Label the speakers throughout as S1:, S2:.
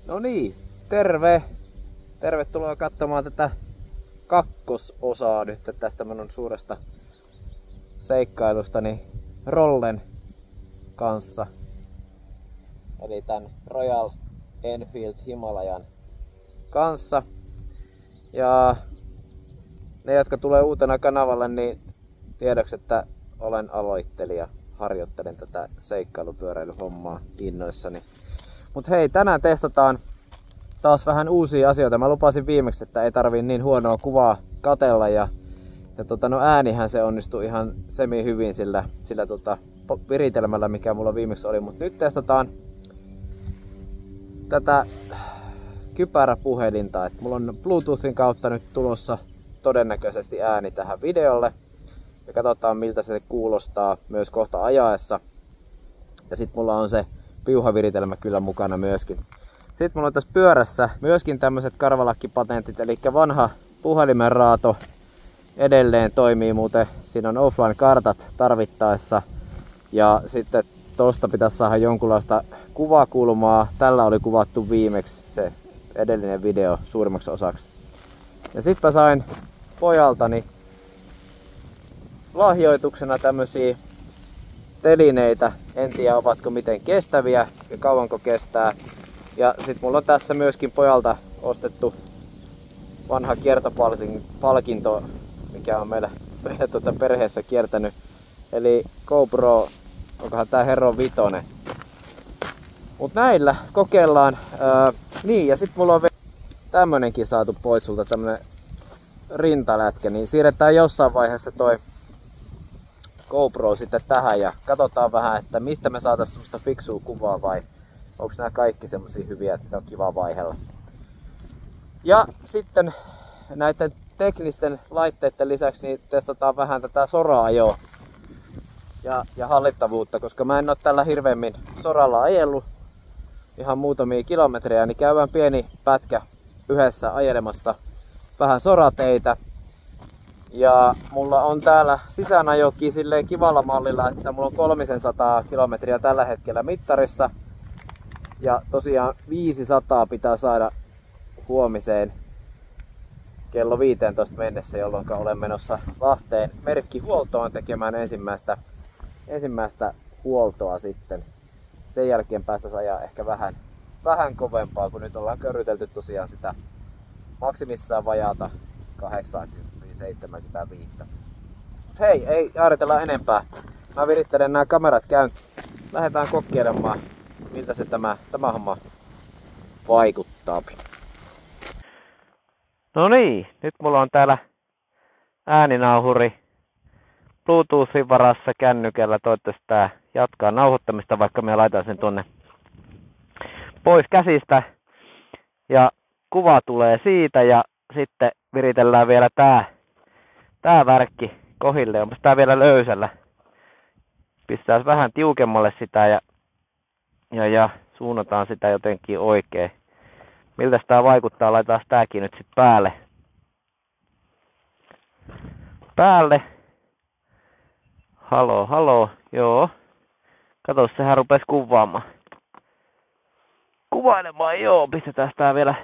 S1: No niin, terve! Tervetuloa katsomaan tätä kakkososaa nyt tästä minun suuresta seikkailustani Rollen kanssa. Eli tän Royal Enfield Himalayan kanssa. Ja ne, jotka tulee uutena kanavalle, niin tiedoksi, että olen aloittelija. Harjoittelen tätä seikkailupyöräilyhommaa innoissani. Mut hei, tänään testataan taas vähän uusia asioita. Mä lupasin viimeksi, että ei tarvii niin huonoa kuvaa katella ja äänihän se onnistui ihan semi hyvin sillä viritelmällä, mikä mulla viimeksi oli. Mut nyt testataan tätä kypäräpuhelinta. Et mulla on Bluetoothin kautta nyt tulossa todennäköisesti ääni tähän videolle. Ja katsotaan miltä se kuulostaa myös kohta ajaessa. Ja sit mulla on se piuhaviritelmä kyllä mukana myöskin. Sitten mulla on tässä pyörässä myöskin tämmöiset karvalakkipatentit, eli vanha puhelimen raato edelleen toimii muuten. Siinä on offline-kartat tarvittaessa. Ja sitten tosta pitäisi saada jonkunlaista kuvakulmaa. Tällä oli kuvattu viimeksi se edellinen video suurimmaksi osaksi. Ja sitten mä sain pojaltani lahjoituksena tämmösiä telineitä. En tiedä ovatko miten kestäviä ja kauanko kestää. Ja sit mulla on tässä myöskin pojalta ostettu vanha kiertopalkinto, mikä on meillä perheessä kiertänyt. Eli GoPro, onkohan tää Hero 5. Mut näillä kokeillaan. Niin, ja sit mulla on tämmönenkin saatu pois sulta, tämmönen rintalätkä. Niin siirretään jossain vaiheessa toi GoPro sitten tähän ja katsotaan vähän, että mistä me saatais semmoista fiksua kuvaa vai onko nämä kaikki semmosia hyviä, että on kiva vaihella. Ja sitten näiden teknisten laitteiden lisäksi niin testataan vähän tätä sora-ajoa ja hallittavuutta, koska mä en oo tällä hirveämmin soralla ajellut ihan muutamia kilometrejä, niin käydään pieni pätkä yhdessä ajelemassa vähän sorateitä. Ja mulla on täällä sisäänajokin silleen kivalla mallilla, että mulla on 300 kilometriä tällä hetkellä mittarissa. Ja tosiaan 500 pitää saada huomiseen kello 15 mennessä, jolloin olen menossa Lahteen merkkihuoltoon tekemään ensimmäistä huoltoa sitten. Sen jälkeen päästäisiin ajaa ehkä vähän kovempaa, kun nyt ollaan körrytelty tosiaan sitä maksimissaan vajaata 80-75. Hei, ei jaaritella enempää. Mä virittelen nämä kamerat käyntiin. Lähdetään kokeilemaan, miltä se tämä homma vaikuttaa. No niin, nyt mulla on täällä ääninauhuri Bluetoothin varassa kännykällä. Toivottavasti tää jatkaa nauhoittamista, vaikka mä laitan sen tonne pois käsistä. Ja kuva tulee siitä ja sitten viritellään vielä tää värkki kohille. Onpas tää vielä löysällä. Pistää vähän tiukemmalle sitä ja suunnataan sitä jotenkin oikein. Miltä tää vaikuttaa? Laitetaan tääkin nyt sit päälle. Haloo, joo. Kato, sehän rupes kuvailemaan, joo. Pistetään tää vielä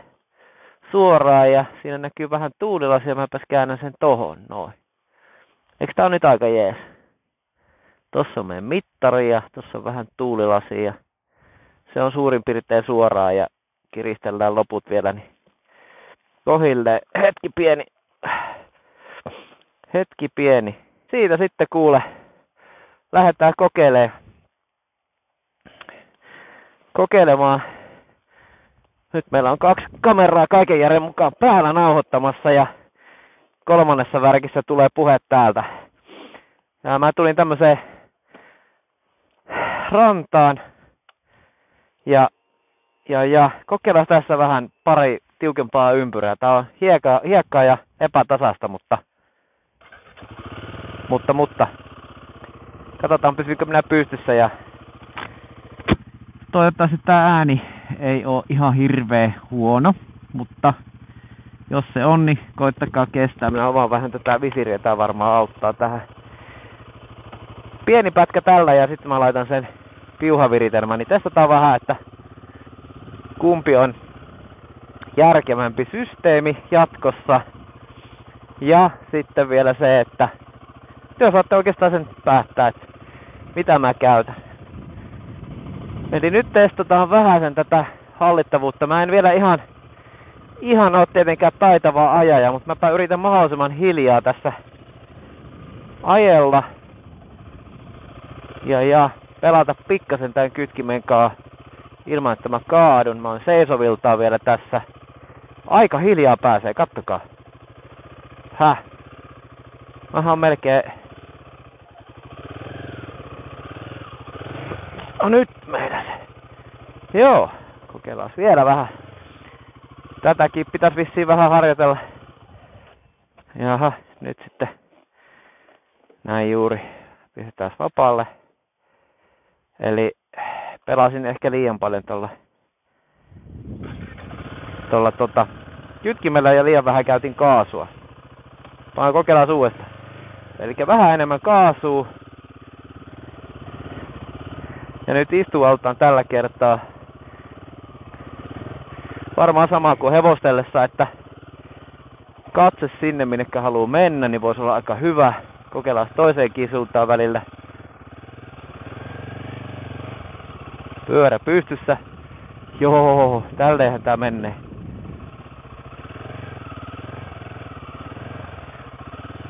S1: suoraan ja siinä näkyy vähän tuulilasia. Mäpäs käännän sen tohon, noin. Eikö tää on nyt aika jees? Tossa on meidän mittari ja tossa on vähän tuulilasia. Se on suurin piirtein suoraan ja kiristellään loput vielä niin kohille. Hetki pieni. Siitä sitten kuule. Lähdetään kokeilemaan. Nyt meillä on 2 kameraa kaiken järjen mukaan päällä nauhoittamassa ja 3. värkissä tulee puhe täältä. Ja mä tulin tämmöiseen rantaan ja kokeillaan tässä vähän pari tiukempaa ympyrää. Tää on hiekkaa ja epätasasta, mutta katsotaan pysyykö minä pystyssä ja toivottavasti tää ääni ei oo ihan hirveä huono, mutta jos se on, niin koittakaa kestää. Minä avaan vähän tätä visiriä, tää varmaan auttaa tähän. Pieni pätkä tällä ja sitten mä laitan sen piuhaviritelmän, niin testataan vähän, että kumpi on järkevämpi systeemi jatkossa. Ja sitten vielä se, että te osaatte oikeastaan sen päättää, että mitä mä käytän. Eli nyt testataan vähän sen tätä hallittavuutta. Mä en vielä ihan ole tietenkään taitava ajaja, mutta mäpä yritän mahdollisimman hiljaa tässä ajella. Ja pelata pikkasen tän kytkimen kanssa ilman, että mä kaadun. Mä oon seisoviltaan vielä tässä. Aika hiljaa pääsee, kattokaa. Mähän on melkein... No nyt meidän se. Joo, kokeillaan vielä vähän. Tätäkin pitäisi vissiin vähän harjoitella. Jaha, nyt sitten näin juuri pistetään vapaalle. Eli pelasin ehkä liian paljon tuolla kytkimellä ja liian vähän käytin kaasua. Vaan kokeillaan uudestaan. Eli vähän enemmän kaasua. Ja nyt istualtaan tällä kertaa varmaan sama kuin hevostellessa, että katse sinne minnekä haluaa mennä, niin voisi olla aika hyvä. Kokeillaan toiseenkin suuntaan välillä. Pyörä pystyssä. Joo, tälleenhän tää menee.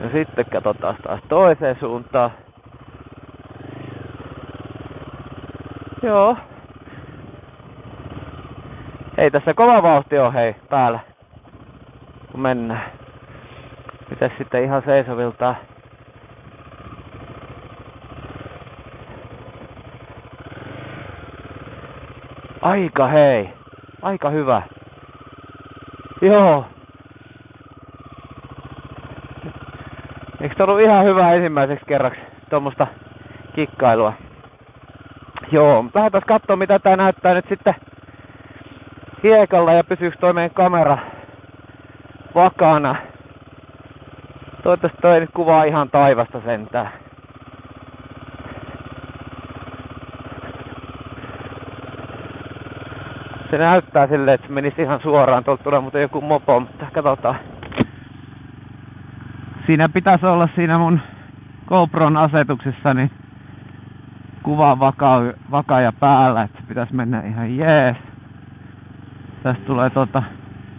S1: Ja sitten katsotaan taas toiseen suuntaan. Joo. Ei tässä kova vauhti oo hei päällä. Kun mennään. Mitäs sitten ihan seisoviltaan? Aika hyvä. Joo. Eikö tää ollut ihan hyvä ensimmäiseksi kerraksi tuommoista kikkailua? Joo, mutta lähdetään katsoa mitä tää näyttää nyt sitten hiekalla ja pysyykö toi meidän kamera vakaana. Toivottavasti toi nyt kuvaa ihan taivasta sentään. Se näyttää silleen, että se menisi ihan suoraan. Tuolta tulee muuten joku mopo, mutta katsotaan. Siinä pitäisi olla siinä mun GoPron asetuksessa niin kuva vakaaja päällä, että se pitäisi mennä ihan jees. Tästä tulee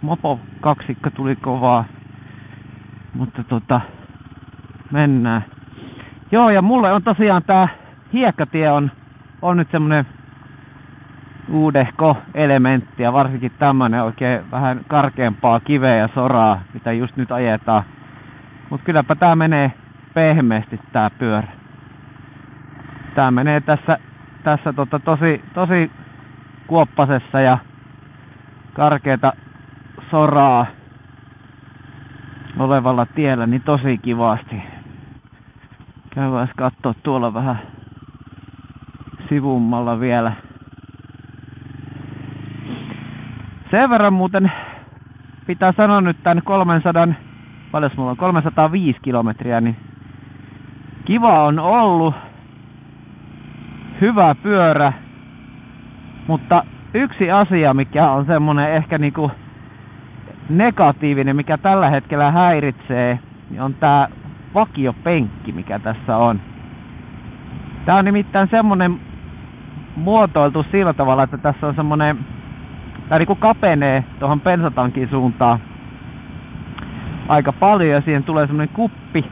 S1: mopo kaksikko tuli kovaa. Mutta mennään. Joo, ja mulle on tosiaan tää hiekkatie on nyt semmonen uudehko elementti ja varsinkin tämmönen oikein vähän karkeampaa kiveä ja soraa, mitä just nyt ajetaan. Mut kylläpä tää menee pehmeästi tää pyörä. Tää menee tässä tosi kuoppasessa ja karkeata soraa olevalla tiellä niin tosi kivasti. Käydään kattoo tuolla vähän sivummalla vielä. Sen verran muuten pitää sanoa nyt tän 305 kilometriä, niin kiva on ollut. Hyvä pyörä. Mutta yksi asia, mikä on semmonen ehkä niinku negatiivinen, mikä tällä hetkellä häiritsee, niin on tää vakiopenkki, mikä tässä on. Tää on nimittäin semmonen muotoiltu sillä tavalla, että tässä on semmonen, tää niinku kapenee tuohon bensatankin suuntaan aika paljon ja siihen tulee semmonen kuppi.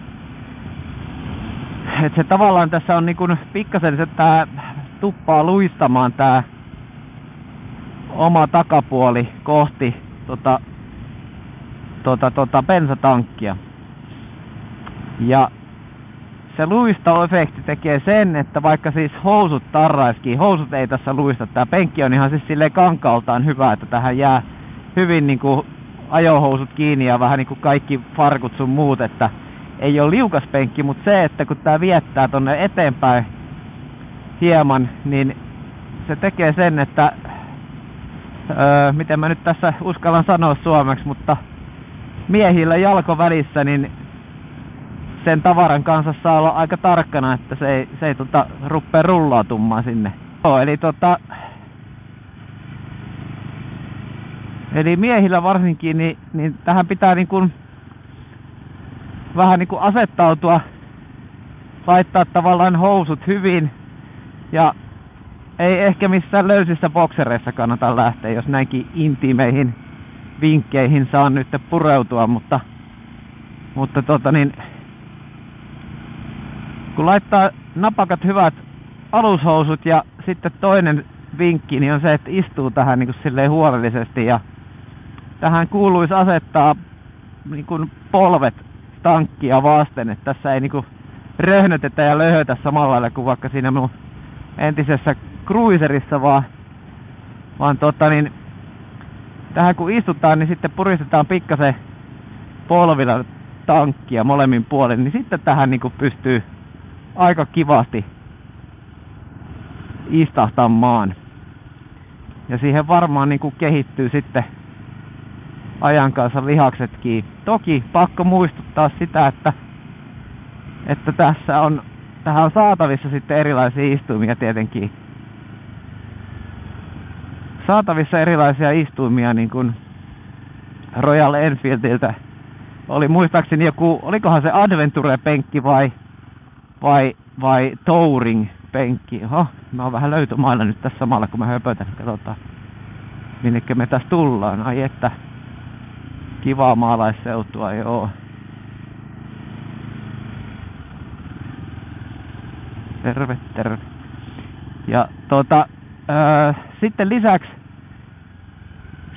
S1: Et se tavallaan tässä on niinku pikkasen se tää tuppaa luistamaan tää oma takapuoli kohti bensatankkia. Ja se luistoefekti tekee sen, että vaikka siis housut tarraiskin, housut ei tässä luista. Tää penkki on ihan siis silleen kankaaltaan hyvä, että tähän jää hyvin niinku ajohousut kiinni ja vähän niinku kaikki farkut sun muut, että ei oo liukas penkki, mutta se, että kun tää viettää tonne eteenpäin hieman, niin se tekee sen, että miten mä nyt tässä uskallan sanoa suomeksi, mutta miehillä jalko välissä, niin sen tavaran kanssa saa olla aika tarkkana, että se ei ruppee rullautumaan sinne. Joo, eli
S2: Eli miehillä varsinkin, niin tähän pitää niin kuin vähän niin kuin asettautua, laittaa tavallaan housut hyvin ja ei ehkä missään löysissä boksereissa kannata lähteä, jos näinkin intiimeihin vinkkeihin saa nyt pureutua, mutta kun laittaa napakat hyvät alushousut ja sitten toinen vinkki niin on se, että istuu tähän niin kuin silleen huolellisesti ja tähän kuuluisi asettaa niin kuin polvet tankkia vasten, että tässä ei niin kuin röhnötetä ja löhötä samalla lailla kuin vaikka siinä mun entisessä cruiserissa, vaan tähän kun istutaan, niin sitten puristetaan pikkasen polvilla tankkia molemmin puolin, niin sitten tähän niin kuin pystyy aika kivasti istahtamaan. Ja siihen varmaan niin kuin kehittyy sitten ajan kanssa lihaksetkin. Toki pakko muistuttaa sitä, että tähän on saatavissa sitten erilaisia istuimia tietenkin. Saatavissa erilaisia istuimia niin kuin Royal Enfieldiltä. Oli muistaakseni joku, olikohan se Adventure-penkki vai Touring-penkki. Oho, mä oon vähän löytömailla nyt tässä samalla kun mä höpötän. Katsotaan minnekä me tässä tullaan. Ai että kivaa maalaisseutua, joo. Terve, terve. Ja sitten lisäksi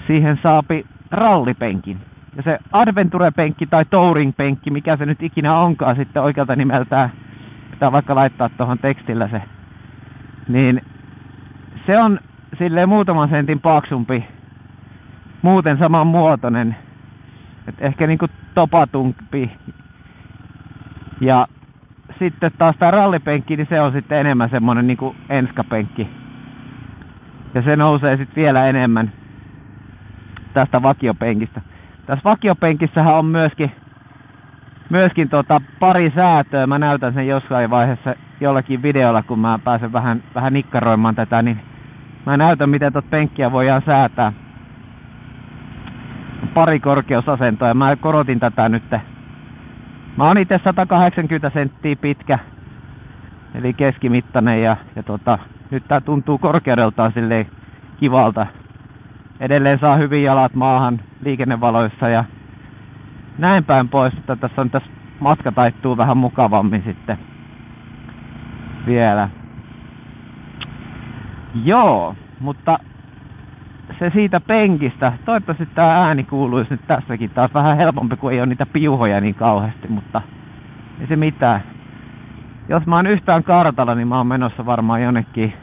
S2: siihen saapi rallipenkin. Ja se Adventure-penkki tai Touring-penkki, mikä se nyt ikinä onkaan sitten oikealta nimeltään, pitää vaikka laittaa tuohon tekstillä se, niin se on silleen muutaman sentin paksumpi, muuten saman muotoinen, et ehkä niinku topatumpi. Ja sitten taas tää rallipenkki, niin se on sitten enemmän semmonen niinku enskapenkki. Ja se nousee sitten vielä enemmän tästä vakiopenkistä. Tässä vakiopenkissähän on myöskin pari säätöä. Mä näytän sen jossain vaiheessa jollakin videolla, kun mä pääsen vähän nikkaroimaan tätä, niin mä näytän miten tot penkkiä voidaan säätää. Pari korkeusasentoa ja mä korotin tätä nyt. Mä oon itse 180 senttiä pitkä, eli keskimittainen ja nyt tää tuntuu korkeudeltaan silleen kivalta. Edelleen saa hyvin jalat maahan liikennevaloissa ja näin päin pois, että tässä matka taittuu vähän mukavammin sitten vielä. Joo, mutta se siitä penkistä. Toivottavasti tää ääni kuuluisi nyt tässäkin taas vähän helpompi, kun ei ole niitä piuhoja niin kauheasti, mutta ei se mitään. Jos mä oon yhtään kartalla, niin mä oon menossa varmaan jonnekin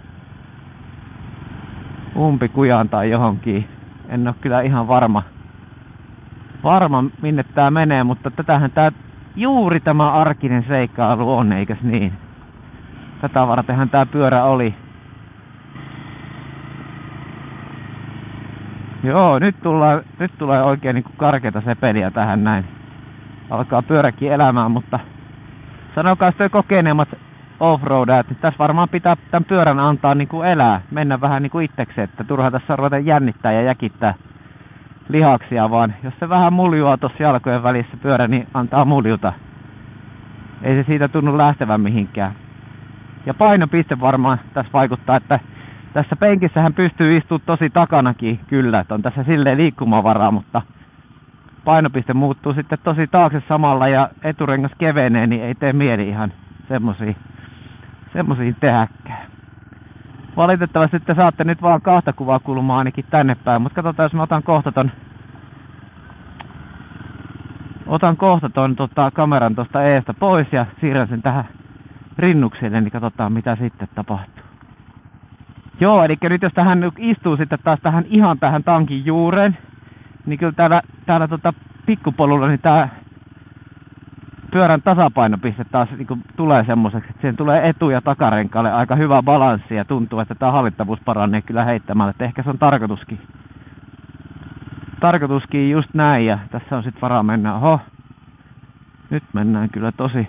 S2: umpikujaan tai johonkin. En oo kyllä ihan varma minne tää menee, mutta tätähän tää juuri tämä arkinen seikkailu on, eikäs niin? Tätä vartenhan tää pyörä oli. Joo, nyt tulee oikein niinku karkeata sepeliä tähän näin. Alkaa pyöräkin elämään, mutta sanokaa toi kokeneemmat offroadajat, että tässä varmaan pitää tämän pyörän antaa niinku elää, mennä vähän niinku itsekseen, että turha tässä ruveta jännittää ja jäkittää lihaksia, vaan jos se vähän muljuaa tuossa jalkojen välissä pyörä, niin antaa muljuta. Ei se siitä tunnu lähtevän mihinkään. Ja painopiste varmaan tässä vaikuttaa, että tässä penkissähän pystyy istumaan tosi takanakin kyllä, että on tässä silleen liikkumavaraa, mutta painopiste muuttuu sitten tosi taakse samalla ja eturengas kevenee, niin ei tee mieli ihan semmosia tehdäkään. Valitettavasti te saatte nyt vaan kahta kuvakulmaa ainakin tänne päin, mutta katsotaan jos mä otan kohta ton kameran tosta eestä pois ja siirrän sen tähän rinnukselle, niin katsotaan mitä sitten tapahtuu. Joo, eli nyt jos tähän istuu sitten taas ihan tähän tankin juureen, niin kyllä täällä pikkupolulla niin tää pyörän tasapainopiste taas niin tulee semmoiseksi, että siihen tulee etu- ja takarenkaalle aika hyvä balanssi ja tuntuu, että tämä hallittavuus paranee kyllä heittämällä, että ehkä se on tarkoituskin just näin ja tässä on sitten varaa mennä. Oho, nyt mennään kyllä tosi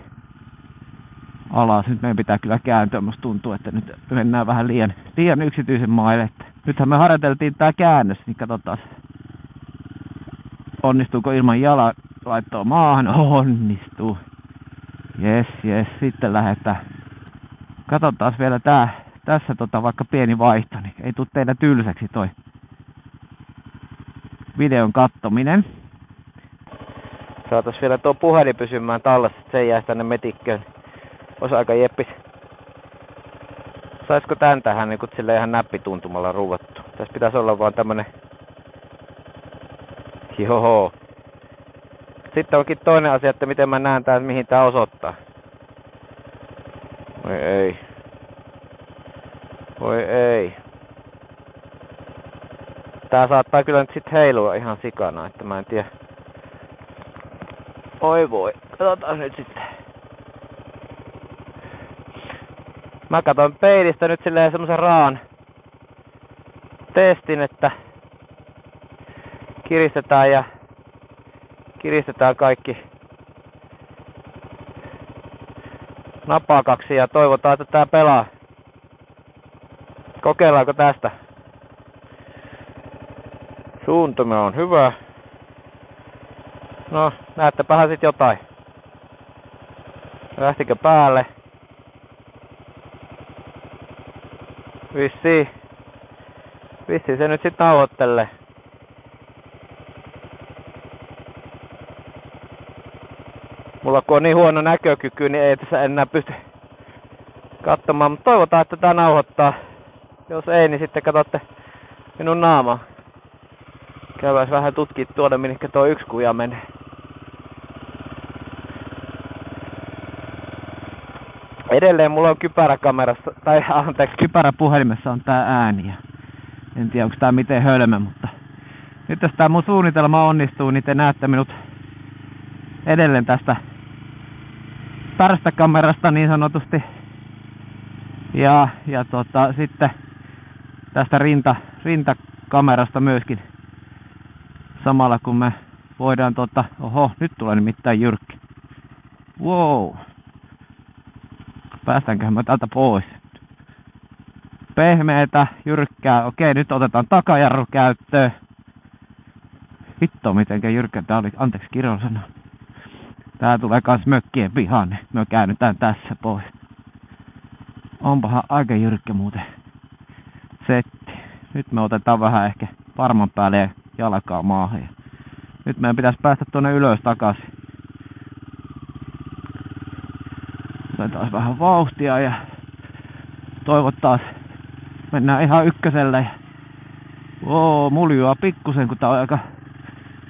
S2: alas, nyt meidän pitää kyllä kääntyä, musta tuntuu, että nyt mennään vähän liian yksityisen maille. Nythän me harjoiteltiin tää käännös, niin katsotaan onnistuuko ilman jalan laittoa maahan? Onnistuu. Jes, sitten lähdetään. Katsotaan vielä tässä vaikka pieni vaihto, niin ei tule teillä tylsäksi toi videon kattominen. Saatais vielä tuo puhelin pysymään tallessa, että se ei jäisi tänne metikköön. Ois aika jeppis. Saisko tän tähän niin silleen ihan näppituntumalla ruuvattu? Tässä pitäisi olla vaan tämmönen... Joho. Sitten onkin toinen asia, että miten mä näen tää, mihin tää osoittaa. Voi ei. Voi ei. Tää saattaa kyllä nyt sit heilua ihan sikana, että mä en tiedä. Oi voi. Katsotaan nyt sitten. Mä katon peilistä nyt silleen semmosen raan testin, että kiristetään kaikki napakaksi ja toivotaan, että tää pelaa. Kokeillaanko tästä? Suuntuma on hyvä. No, näettepähän sit jotain. Lähtikö päälle? Vissiin se nyt sit nauhoittelee. Mulla kun on niin huono näkökyky, niin ei tässä enää pysty katsomaan. Mutta toivotaan, että tää nauhoittaa. Jos ei, niin sitten katsotte minun naamaa. Käydään vähän tutkii tuoda, minkä tuo yksi kuja menee. Edelleen mulla on kypäräkamerassa, tai anteeksi, kypäräpuhelimessa on tää ääni. En tiedä, onko tää miten hölmö, mutta nyt jos tää mun suunnitelma onnistuu, niin te näette minut edelleen tästä pärstäkamerasta niin sanotusti. Ja sitten tästä rintakamerasta myöskin. Samalla kun me voidaan oho, nyt tulee nimittäin jyrkkä. Wow. Päästäänköhän mä täältä pois? Pehmeetä, jyrkkää. Okei, nyt otetaan takajarru käyttöön. Vittu, mitenkä jyrkkä tää oli. Anteeksi, Kiro sanoo. Tää tulee kans mökkien pihaan, niin me käännytään tässä pois. Onpahan aika jyrkkä muuten setti. Nyt me otetaan vähän ehkä varman päälle ja jalkaa maahan. Ja nyt meidän pitäisi päästä tuonne ylös takaisin. Otetaan vähän vauhtia ja toivotaan mennään ihan ykköselle. Ja muljua pikkusen, kun tää on aika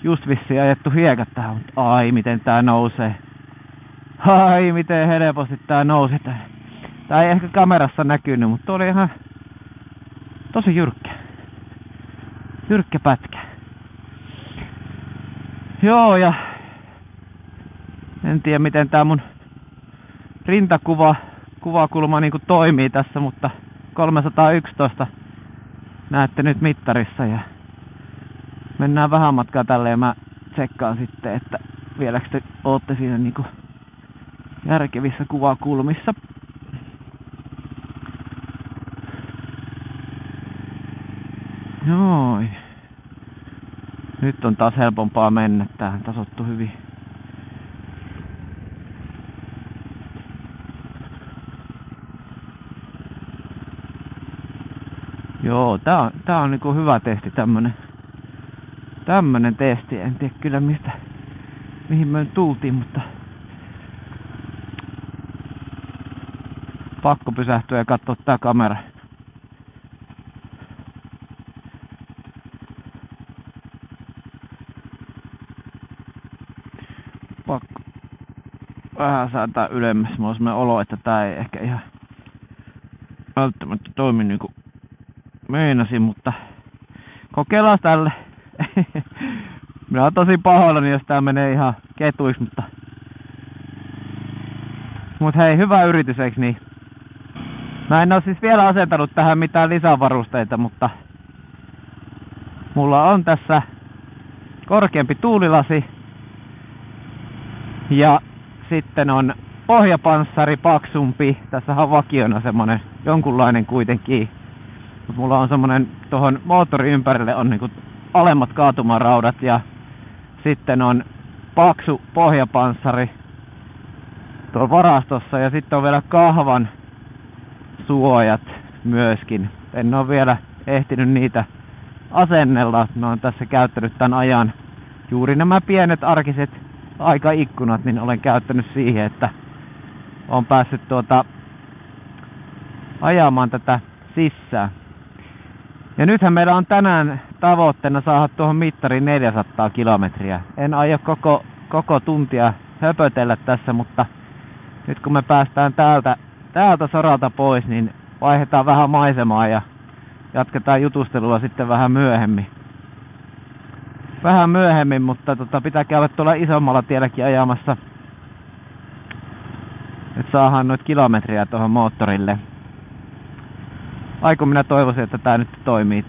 S2: just vissiin ajettu hiekat tähän. Ai miten tää nousee. Ai miten helposti tää nousi. Tää ei ehkä kamerassa näkynyt, mutta oli ihan tosi jyrkkä. Jyrkkä pätkä. Joo, ja en tiedä miten tää mun kuvakulma niinku toimii tässä, mutta 311 näette nyt mittarissa ja mennään vähän matkaa tälleen. Mä tsekkaan sitten, että vieläkö te ootte siinä niinku järkevissä kuvakulmissa. Noin. Nyt on taas helpompaa mennä. Tähän tasottu hyvin. Joo, tää on niinku hyvä testi, tämmönen testi. En tiedä kyllä mihin me tultiin, mutta pakko pysähtyä ja katsoa tää kamera. Pakko vähän saada ylemmäs. Mulla on semmonen olo, että tää ei ehkä ihan välttämättä toimi niinku meinasin, mutta kokeillaan tälle. Minä oon tosi pahoillani, jos tää menee ihan ketuiksi, mutta hei, hyvä yritys, eiks niin? Mä en oo siis vielä asentanut tähän mitään lisävarusteita, mutta mulla on tässä korkeampi tuulilasi ja sitten on pohjapanssari paksumpi. Tässä on vakiona semmonen jonkunlainen kuitenkin. Mut mulla on semmonen tohon moottorin ympärille on niinku alemmat kaatumaraudat ja Sitten on paksu pohjapanssari tuolla varastossa ja sitten on vielä kahvan suojat myöskin. En ole vielä ehtinyt niitä asennella. Mä oon tässä käyttänyt tämän ajan juuri nämä pienet arkiset aikaikkunat, niin olen käyttänyt siihen, että on päässyt ajamaan tätä sisään. Ja nythän meillä on tänään tavoitteena saada tuohon mittariin 400 kilometriä. En aio koko tuntia höpötellä tässä, mutta nyt kun me päästään täältä soralta pois, niin vaihdetaan vähän maisemaa ja jatketaan jutustelua sitten vähän myöhemmin. Mutta pitää käydä tuolla isommalla tielläkin ajamassa. Nyt saadaan noita kilometriä tuohon moottorille. Aiku minä toivoisin, että tää nyt toimii,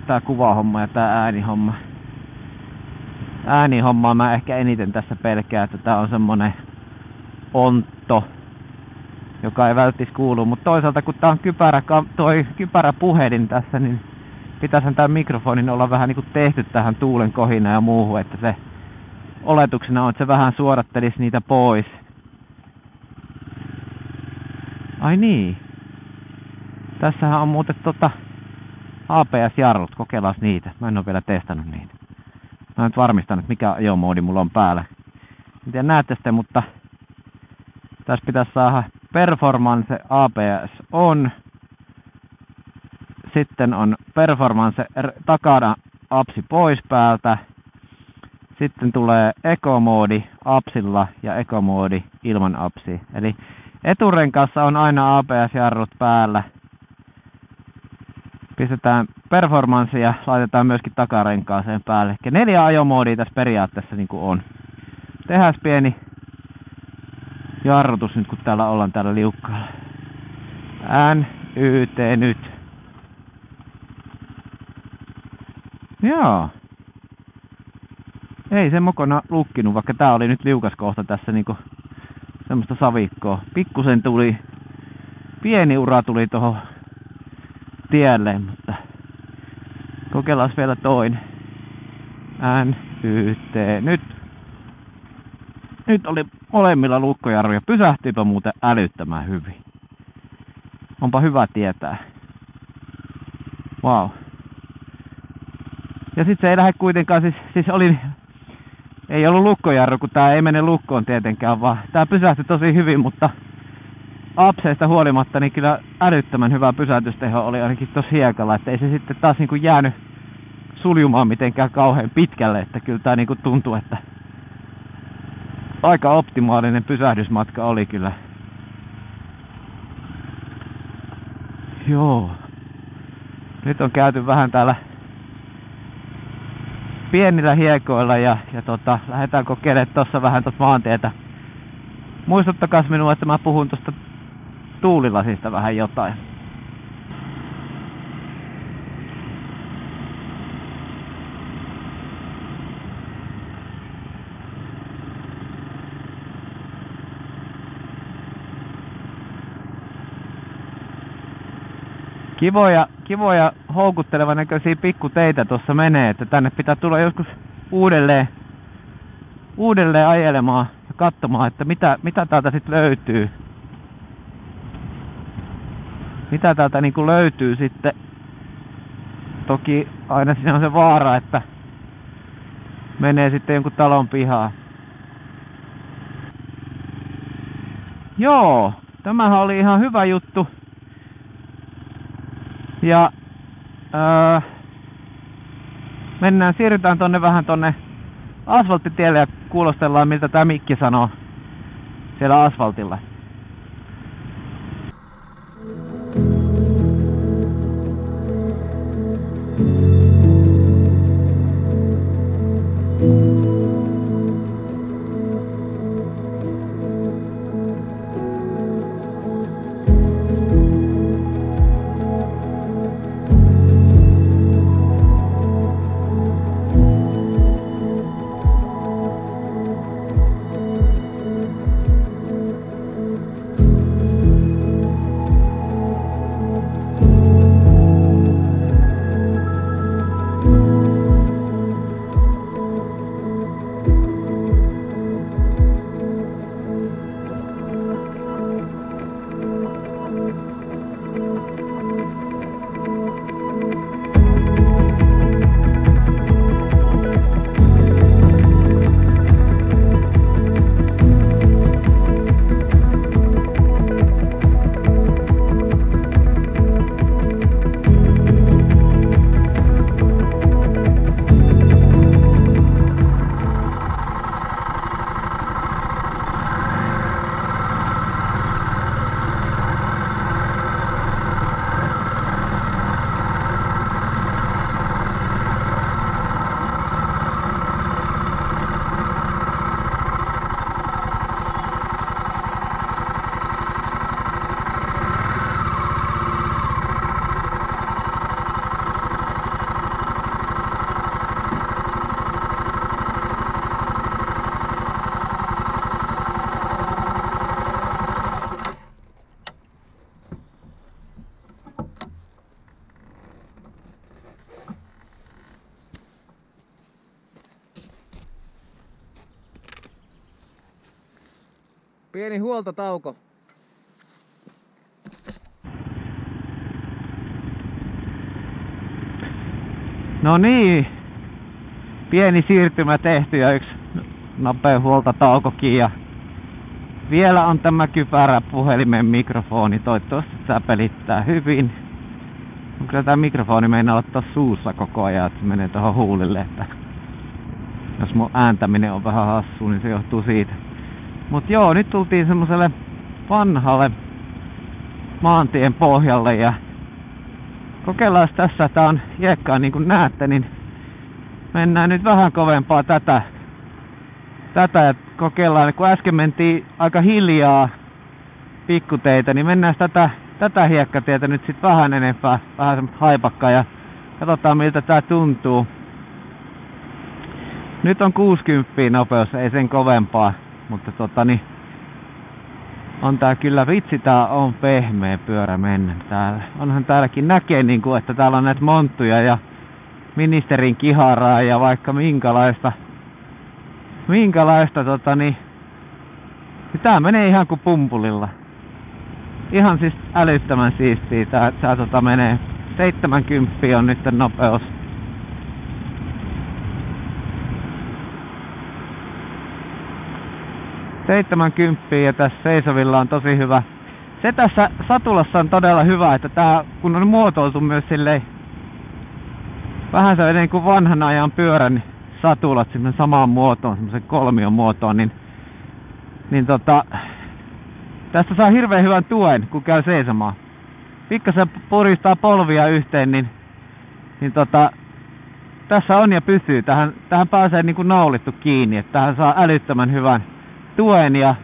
S2: tää kuvahomma ja tää äänihomma. Äänihommaa mä ehkä eniten tässä pelkään, että tää on semmonen ontto, joka ei välttis kuulu. Mutta toisaalta kun tää on kypärä puhelin tässä, niin pitäisihän tää mikrofonin olla vähän niinku tehty tähän tuulen kohinaan ja muuhun, että se oletuksena on, että se vähän suodattelisi niitä pois. Ai niin. Tässähän on muuten APS-jarrut, kokeillaan niitä. Mä en oo vielä testannut niitä. Mä oon nyt varmistanut, mikä ajomoodi mulla on päällä. En tiedä näette sitten, mutta tässä pitäisi saada Performance APS on. Sitten on Performance takana apsi pois päältä. Sitten tulee Eco-moodi apsilla ja Eco-moodi ilman apsia. Eli eturenkaassa on aina APS-jarrut päällä. Pistetään Performance ja laitetaan myöskin takarenkaaseen päälle. Eli 4 ajomoodia tässä periaatteessa niin kuin on. Tehdään pieni jarrutus nyt kun täällä ollaan täällä liukkaalla. NYT nyt. Joo. Ei se mokona lukkinut, vaikka tää oli nyt liukas kohta tässä niinku semmoista savikkoa. Pikkusen tuli, pieni ura tuli tohon tielle, mutta kokeillaan vielä toinen. NYT nyt. Nyt oli molemmilla lukkojarruja. Pysähtyipä muuten älyttömän hyvin. Onpa hyvä tietää. Wow. Ja sit se ei lähde kuitenkaan, siis ei ollut lukkojarru, kun tää ei mene lukkoon tietenkään, vaan tää pysähtyi tosi hyvin, mutta apseista huolimatta niin kyllä älyttömän hyvä pysäytysteho oli ainakin tossa hiekalla, että ei se sitten taas niinku jäänyt suljumaan mitenkään kauhean pitkälle, että kyllä tää niinku tuntuu, että aika optimaalinen pysähdysmatka oli kyllä. Joo. Nyt on käyty vähän täällä pienillä hiekoilla ja lähdetään kokeilemaan tossa vähän tosta maantietä. Muistuttakas minua, että mä puhun tosta tuulilasista vähän jotain. Kivoja houkuttelevan näköisiä pikkuteitä tuossa menee, että tänne pitää tulla joskus uudelleen ajelemaan ja katsomaan, että mitä täältä sitten löytyy. Mitä täältä niinku löytyy sitten. Toki aina siinä on se vaara, että menee sitten jonkun talon pihaan. Joo, tämähän oli ihan hyvä juttu. Ja siirrytään vähän tonne asfalttitielle ja kuulostellaan miltä tää mikki sanoo siellä asfaltilla.
S1: Pieni huoltotauko.
S2: No niin, pieni siirtymä tehty ja yksi nopea huoltotaukokin ja vielä on tämä kypärä puhelimen mikrofoni, toivottavasti tää pelittää hyvin. Kyllä tää mikrofoni meinaa ottaa suussa koko ajan, että se menee tuohon huulille, että jos mun ääntäminen on vähän hassua, niin se johtuu siitä. Mut joo, nyt tultiin semmoselle vanhalle maantien pohjalle ja kokeillaan tässä, tää on hiekkaa niin kuin näette, niin mennään nyt vähän kovempaa tätä ja kokeillaan, kun äsken mentiin aika hiljaa pikkuteitä, niin mennään tätä hiekkatietä nyt sit vähän enempää, vähän semmoista haipakkaa ja katsotaan miltä tää tuntuu. Nyt on 60 nopeus, ei sen kovempaa, mutta on tää kyllä, vitsi, tää on pehmeä pyörä mennä täällä. Onhan täälläkin näkee niinku, että täällä on näitä monttuja ja ministerin kiharaa ja vaikka minkälaista tää menee ihan kuin pumpulilla. Ihan siis älyttömän siistiä tää menee. 70 on nyt nopeus. Ja tässä seisovilla on tosi hyvä. Se tässä satulassa on todella hyvä, että tää kun on muotoiltu myös silleen vähän se niin kuin vanhan ajan pyörän satulat semmoisen samaan muotoon, semmoisen kolmion muotoon, niin tästä saa hirveän hyvän tuen, kun käy seisomaan. Pikkasen puristaa polvia yhteen, niin tässä on ja pysyy. Tähän pääsee niin kuin naulittu kiinni, että tähän saa älyttömän hyvän tuen ja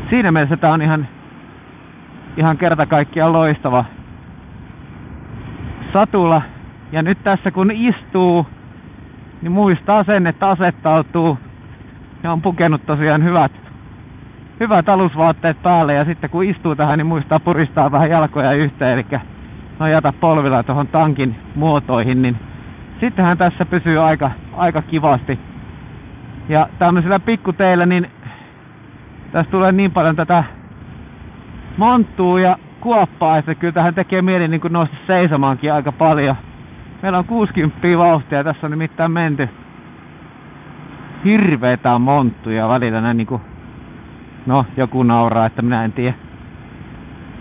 S2: siinä mielessä tää on ihan kerta kaikkiaan loistava satula. Ja nyt tässä kun istuu, niin muistaa sen, että asettautuu ja on pukenut tosiaan hyvät alusvaatteet päälle ja sitten kun istuu tähän, niin muistaa puristaa vähän jalkoja yhteen, eli nojata polvilla tuohon tankin muotoihin, niin sittenhän tässä pysyy aika kivasti. Ja tämmöisillä pikkuteillä, niin tässä tulee niin paljon tätä monttua ja kuoppaa, että kyllä tähän tekee mieli niin kuin nousta seisomaankin aika paljon. Meillä on 60 vauhtia, tässä on nimittäin menty hirveetä monttuja välillä näin niinku, no joku nauraa, että minä en tiedä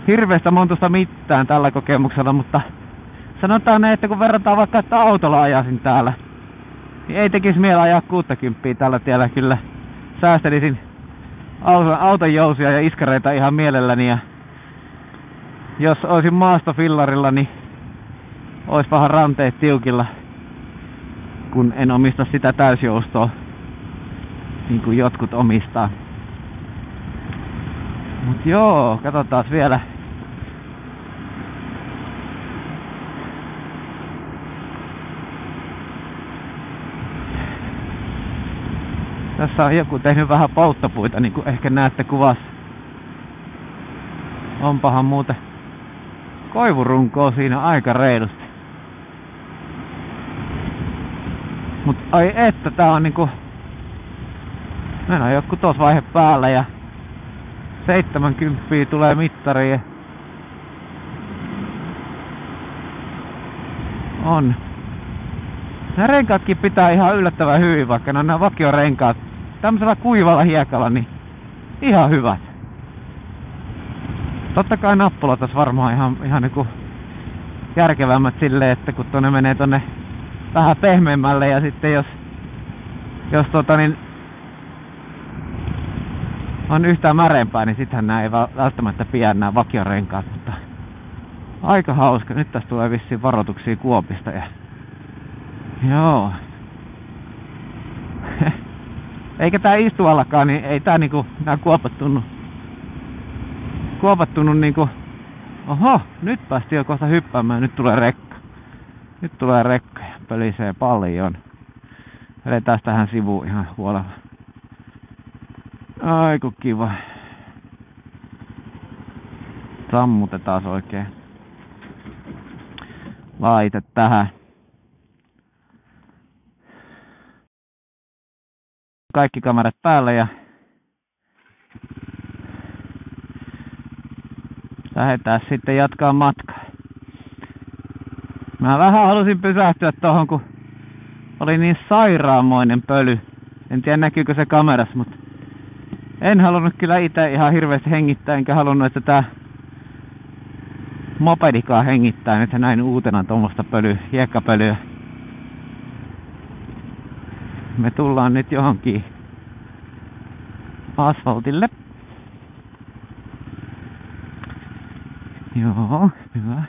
S2: hirveästä montusta mitään tällä kokemuksella, mutta sanotaan näin, että kun verrataan vaikka, että autolla ajasin täällä, niin ei tekisi mieli ajaa 60 tällä tiellä, kyllä säästelisin auton jousia ja iskareita ihan mielelläni ja jos olisin maastofillarilla, niin ois vähän ranteet tiukilla, kun en omista sitä täysjoustoa, niin kuin jotkut omistaa. Mut joo, katsotaan vielä. Tässä on joku tehnyt vähän polttopuita, niin kuin ehkä näette kuvassa. Onpahan muuten koivurunkoa siinä aika reilusti. Mut ai että tää on niinku, meillä on joku tos vaihe päällä ja 70 tulee mittariin. On. Nämä renkaatkin pitää ihan yllättävän hyvin, vaikka ne on nämä vakiorenkaat. Tämmöisellä kuivalla hiekalla, niin ihan hyvät. Totta kai nappulat olisi varmaan ihan niinku järkevämmät silleen, että kun tuonne menee tonne vähän pehmeämmälle ja sitten jos on yhtään märempää, niin sittenhän nää ei välttämättä pidä nää vakiorenkaat, mutta aika hauska. Nyt tässä tulee vissiin varoituksia kuopista ja joo. Eikä tää istuallakaan, niin ei tää niinku nää kuopat tunnu niinku. Oho, nyt päästiin jo kohta hyppäämään, nyt tulee rekka ja pölisee paljon. Vedetään tähän sivuun ihan huolella. Aiku kiva. Sammutetaan oikein. Laite tähän. Kaikki kamerat päälle ja lähdetään sitten jatkaa matkaa. Mä vähän halusin pysähtyä tohon, kun oli niin sairaanmoinen pöly. En tiedä näkyykö se kamerassa, mutta en halunnut kyllä itse ihan hirveästi hengittää, enkä halunnut, että tää mopedikaan hengittää nyt näin uutena tuommoista hiekkapölyä. Me tullaan nyt johonkin asfaltille. Joo, hyvä.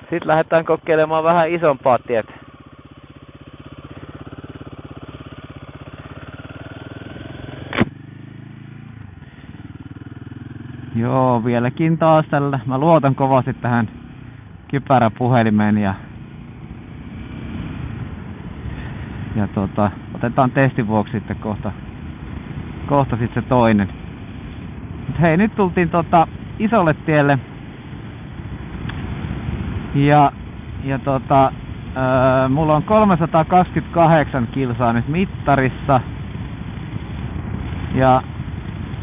S2: Sitten lähdetään kokeilemaan vähän isompaa tietä. Joo, vieläkin taas tällä. Mä luotan kovasti tähän kypäräpuhelimeen ja otetaan testin vuoksi sitten kohta sitten se toinen. Mut hei, nyt tultiin isolle tielle. Ja mulla on 328 kilsaa nyt mittarissa. Ja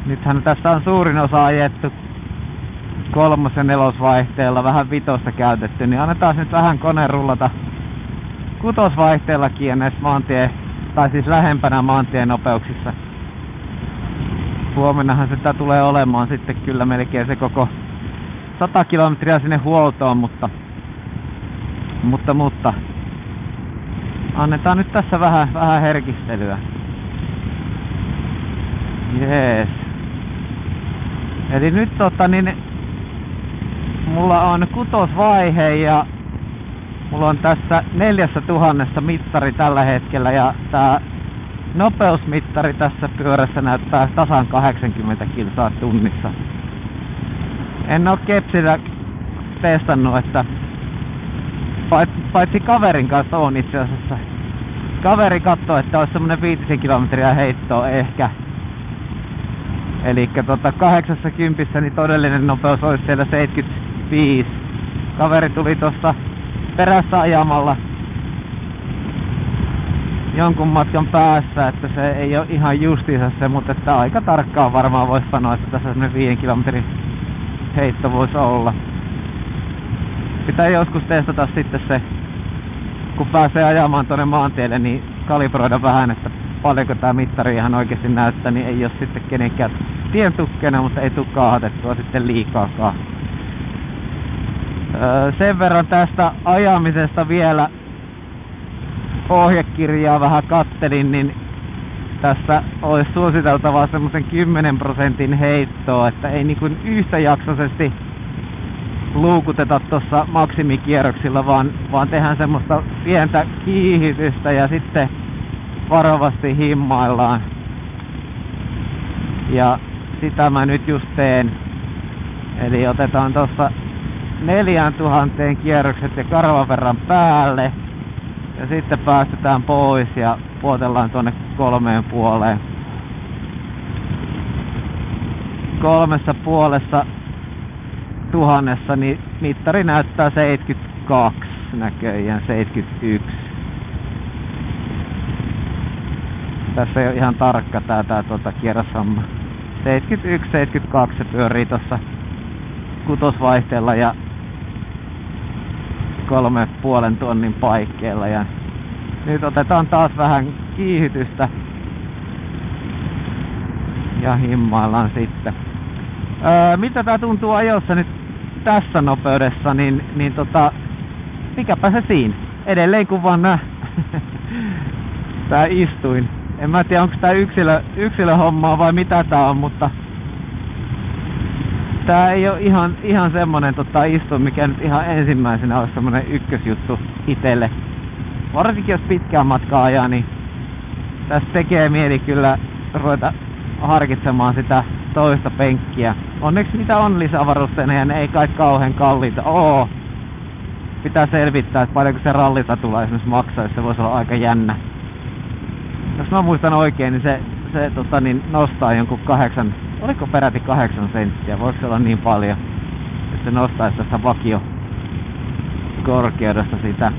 S2: nythän tässä on suurin osa ajettu 3- ja 4-vaihteella, vähän 5 käytetty, niin annetaan nyt vähän koneen rullata 6-vaihteellakin ja näissä siis lähempänä maantienopeuksissa. Huomennahan sitä tulee olemaan sitten kyllä melkein se koko 100 kilometriä sinne huoltoon, mutta annetaan nyt tässä vähän herkistelyä. Jees. Eli nyt mulla on 6-vaihe ja mulla on tässä 4000 mittari tällä hetkellä ja tää nopeusmittari tässä pyörässä näyttää tasan 80 kilsaa tunnissa. En oo kepsillä testannut, että paitsi kaverin kanssa on itse asiassa. Kaveri katsoo, että olisi semmonen 5 kilometriä heittoa ehkä. Elikkä 80 niin todellinen nopeus olisi siellä 75. Kaveri tuli tossa perässä ajamalla jonkun matkan päässä, että se ei ole ihan justiinsa se, mutta että aika tarkkaan varmaan voisi sanoa, että tässä semmonen 5 kilometrin heitto voisi olla. Pitää joskus testata sitten se, kun pääsee ajamaan tuonne maantielle, niin kalibroida vähän, että paljonko tää mittari ihan oikeesti näyttää, niin ei oo sitten kenenkään tien tukkena, mutta ei tuu kaahatettua sitten liikaakaan. Sen verran tästä ajamisesta vielä ohjekirjaa vähän kattelin, niin tässä olisi suositeltavaa semmosen 10% heittoa, että ei niin kuin yhtäjaksoisesti luukuteta tuossa maksimikierroksilla, vaan tehdään semmoista pientä kiihitystä ja sitten varovasti himmaillaan. Ja sitä mä nyt just teen. Eli otetaan tuossa 4000 kierrokset ja karvan verran päälle. Ja sitten päästetään pois ja puotellaan tuonne 3,5. 3,5 niin mittari näyttää 72 näköjään, 71. Tässä ei ole ihan tarkka tää kierroshomma. 71-72 se pyörii tossa 6-vaihteella ja 3,5 tonnin paikkeilla. Ja nyt otetaan taas vähän kiihytystä ja himmaillaan sitten. Mitä tää tuntuu ajossa nyt tässä nopeudessa, niin mikäpä se siinä. Edelleen kun vaan tää istuin. En mä tiedä onko tää yksilöhommaa vai mitä tää on, mutta tää ei oo ihan semmonen istuin, mikä nyt ihan ensimmäisenä olisi semmonen ykkösjuttu itelle. Varsinkin jos pitkään matkaa ajaa, niin tästä tekee mieli kyllä ruveta harkitsemaan sitä toista penkkiä. Onneksi niitä on lisävarusteena ja ne ei kai kauhean kalliita oo. Pitää selvittää, että paljonko se rallisatula esimerkiksi maksaa, se voisi olla aika jännä. Jos mä muistan oikein, niin se nostaa jonkun 8, oliko peräti 8 senttiä, voiko se olla niin paljon, että se nostaisi tästä vakiokorkeudesta sitä.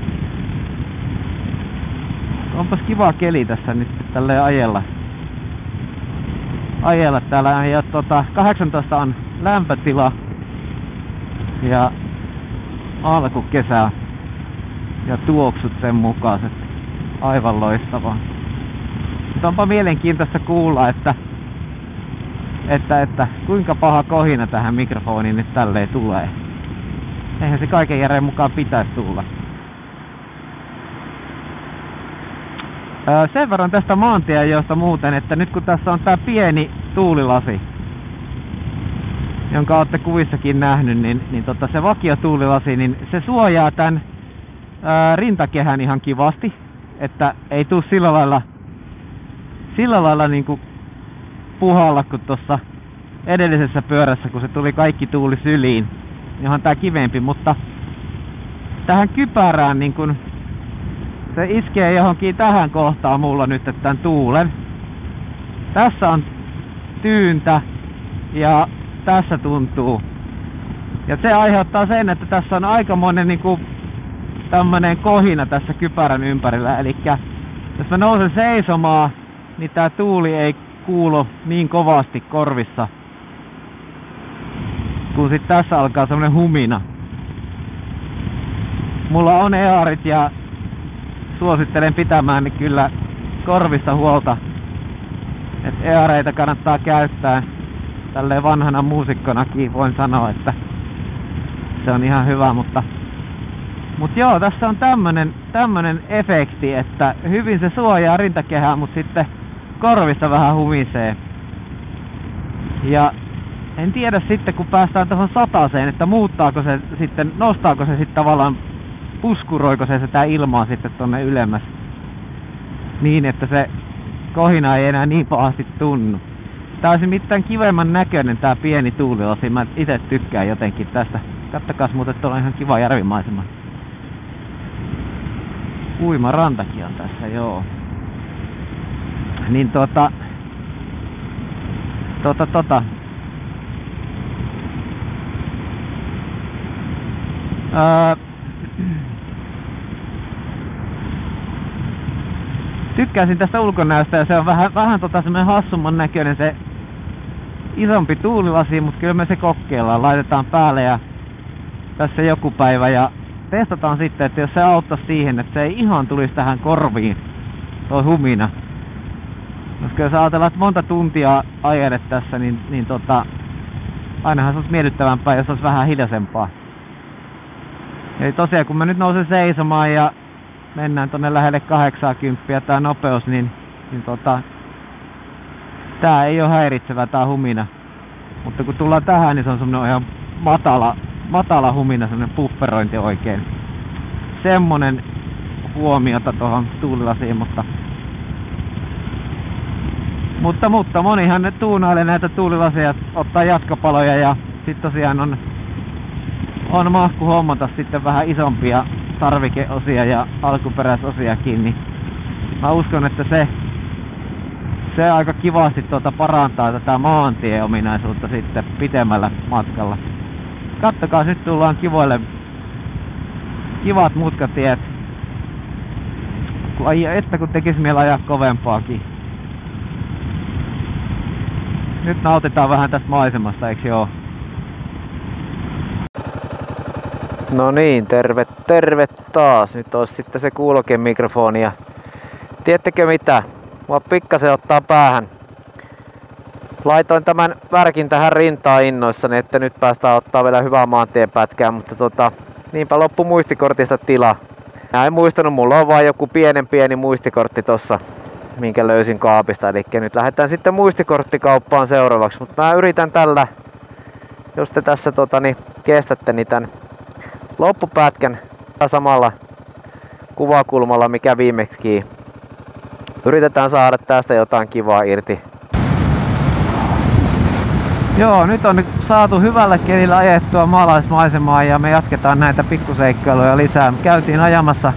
S2: Onpas kiva keli tässä nyt tälleen ajella. ajella täällä. Ja 18 on lämpötila ja alkukesää ja tuoksut sen mukaiset. Aivan loistavaa. Mutta onpa mielenkiintoista kuulla, että kuinka paha kohina tähän mikrofoniin nyt tälleen tulee. Eihän se kaiken järjen mukaan pitäisi tulla. Sen verran tästä maantiejosta muuten, että nyt kun tässä on tää pieni tuulilasi, jonka olette kuvissakin nähnyt, niin se vakiotuulilasi, niin se suojaa tän rintakehän ihan kivasti, että ei tuu sillä lailla niinku puhalla kuin tuossa edellisessä pyörässä, kun se tuli kaikki tuuli syliin, johon tää kivempi, mutta tähän kypärään niin kun se iskee johonkin tähän kohtaan mulla nyt tämän tuulen. Tässä on tyyntä ja tässä tuntuu. Ja se aiheuttaa sen, että tässä on aikamoinen niinku tämmönen kohina tässä kypärän ympärillä. Eli jos mä nousen seisomaan, niin tää tuuli ei kuulu niin kovasti korvissa. Kun sit tässä alkaa semmonen humina. Mulla on earit ja suosittelen pitämään niin kyllä korvissa huolta. Et eareita kannattaa käyttää. Tälleen vanhana muusikkonakin voin sanoa, että se on ihan hyvä, mutta joo, tässä on tämmönen efekti, että hyvin se suojaa rintakehää, mutta sitten korvissa vähän humisee. Ja en tiedä sitten, kun päästään tuohon 100:een, että muuttaako se sitten, nostaako se sitten tavallaan, puskuroiko se sitä ilmaa sitten tonne ylemmäs. Niin, että se kohina ei enää niin pahasti tunnu. Tää olisi mitään kivemman näköinen tää pieni tuulilasi. Mä itse tykkään jotenkin tästä. Kattakas muuten, tuolla on ihan kiva järvimaisema. Uimarantakin on tässä, joo. Niin tykkäsin tästä ulkonäöstä ja se on vähän semmoinen hassumman näköinen se isompi tuulilasi, mutta kyllä me se kokeillaan. Laitetaan päälle ja tässä joku päivä ja testataan sitten, että jos se auttaisi siihen, että se ei ihan tulisi tähän korviin tuo humina. Koska jos ajatellaan, että monta tuntia ajelet tässä, niin ainahan se olisi miellyttävämpää, jos olisi vähän hiljaisempaa. Eli tosiaan, kun mä nyt nousen seisomaan ja mennään tonne lähelle 80 tää nopeus, niin tää ei oo häiritsevä tää humina. Mutta kun tullaan tähän, niin se on semmonen ihan matala humina, semmonen pufferointi oikein. Semmonen huomiota tohon tuulilasiin, mutta monihan ne tuunailee näitä tuulilaseja, ottaa jatkopaloja ja sit tosiaan on mahku hommata sitten vähän isompia tarvikeosia ja alkuperäisosiakin, niin mä uskon, että se aika kivasti parantaa tätä maantieominaisuutta sitten pitemmällä matkalla. Kattokaa, nyt tullaan kivat mutkatiet. Kun tekis mieli ajaa kovempaakin. Nyt nautitaan vähän tästä maisemasta, eikö joo?
S1: No niin, terve taas. Nyt olisi sitten se kuulokemikrofoni ja tiedättekö mitä? Mua pikkasen ottaa päähän. Laitoin tämän värkin tähän rintaan innoissani, että nyt päästään ottaa vielä hyvää maantiepätkää, mutta niinpä loppu muistikortista tilaa. Mä en muistanut, mulla on vaan joku pieni muistikortti tossa, minkä löysin kaapista, eli nyt lähdetään sitten muistikorttikauppaan seuraavaksi, mutta mä yritän tällä, jos te tässä kestätte, niin tän loppupätkän samalla kuvakulmalla, mikä viimeksi. Yritetään saada tästä jotain kivaa irti.
S2: Joo, nyt on saatu hyvällä kelillä ajettua maalaismaisemaa ja me jatketaan näitä pikkuseikkailuja lisää. Me käytiin ajamassa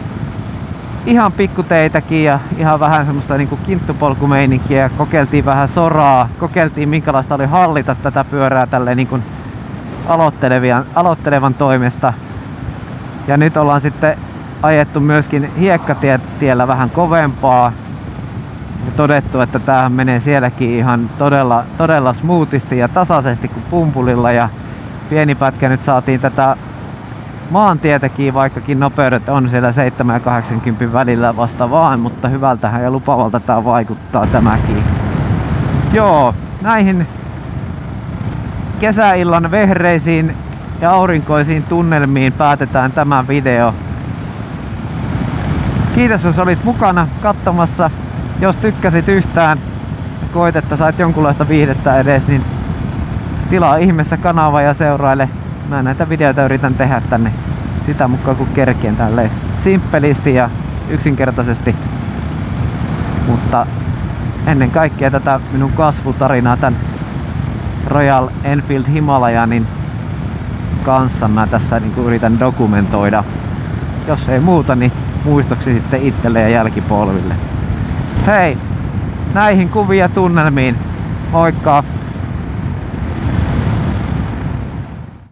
S2: ihan pikkuteitäkin ja ihan vähän semmoista niinku kinttupolkumeininkiä. Kokeiltiin vähän soraa, kokeiltiin minkälaista oli hallita tätä pyörää tälleen niinku aloittelevan toimesta. Ja nyt ollaan sitten ajettu myöskin hiekkatiellä vähän kovempaa. ja todettu, että tämähän menee sielläkin ihan todella smoothisti ja tasaisesti kuin pumpulilla, ja pieni pätkä nyt saatiin tätä maantietäkin, vaikkakin nopeudet on siellä 7 ja 80 välillä vasta vaan, mutta hyvältähän ja lupavalta tää vaikuttaa tämäkin. Joo, näihin kesäillan vehreisiin ja aurinkoisiin tunnelmiin päätetään tämä video. Kiitos, jos olit mukana katsomassa. Jos tykkäsit yhtään ja koit, että sait jonkunlaista viihdettä edes, niin tilaa ihmeessä kanava ja seuraile. Mä näitä videoita yritän tehdä tänne sitä mukaan kun kerkeen, tälleen simppelisti ja yksinkertaisesti. Mutta ennen kaikkea tätä minun kasvutarinaa tän Royal Enfield Himalayanin kanssa mä tässä niin yritän dokumentoida. Jos ei muuta, niin muistoksi sitten itselle ja jälkipolville. Hei, näihin kuvia tunnelmiin. Moikka!